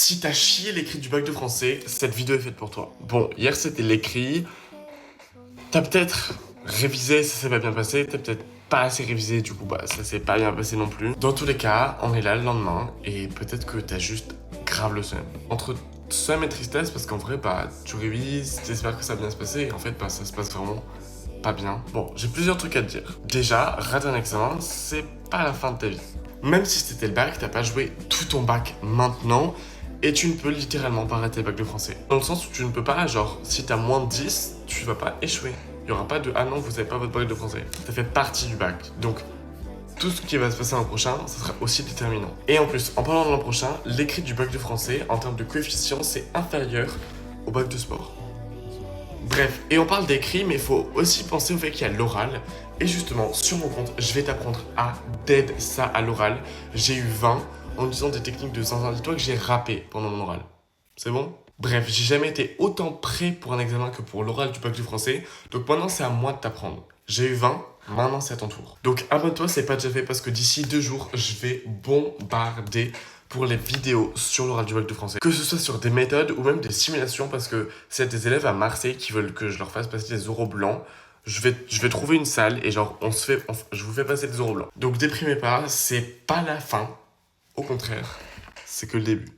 Si t'as chié l'écrit du bac de français, cette vidéo est faite pour toi. Bon, hier c'était l'écrit. T'as peut-être révisé, ça s'est pas bien passé. T'as peut-être pas assez révisé, du coup, bah ça s'est pas bien passé non plus. Dans tous les cas, on est là le lendemain et peut-être que t'as juste grave le seum. Entre seum et tristesse, parce qu'en vrai, bah tu révises, t'espères que ça va bien se passer et en fait, bah ça se passe vraiment pas bien. Bon, j'ai plusieurs trucs à te dire. Déjà, rater un examen, c'est pas la fin de ta vie. Même si c'était le bac, t'as pas joué tout ton bac maintenant et tu ne peux littéralement pas rater le bac de français. Dans le sens où tu ne peux pas, genre, si t'as moins de 10, tu vas pas échouer. Il y aura pas de ah non, vous avez pas votre bac de français. Ça fait partie du bac. Donc, tout ce qui va se passer l'an prochain, ça sera aussi déterminant. Et en plus, en parlant de l'an prochain, l'écrit du bac de français, en termes de coefficient, c'est inférieur au bac de sport. Bref, et on parle d'écrit, mais il faut aussi penser au fait qu'il y a l'oral. Et justement, sur mon compte, je vais t'apprendre à dead ça à l'oral. J'ai eu 20 en utilisant des techniques de zinzin. Dis-toi que j'ai rappé pendant mon oral. C'est bon? Bref, j'ai jamais été autant prêt pour un examen que pour l'oral du bac du français. Donc maintenant, c'est à moi de t'apprendre. J'ai eu 20, maintenant c'est à ton tour. Donc abonne-toi, c'est pas déjà fait parce que d'ici 2 jours, je vais bombarder pour les vidéos sur l'oral du bac de français. Que ce soit sur des méthodes ou même des simulations parce que c'est des élèves à Marseille qui veulent que je leur fasse passer des oraux blancs. Je vais trouver une salle et genre je vous fais passer des oraux blancs. Donc déprimez pas, c'est pas la fin. Au contraire, c'est que le début.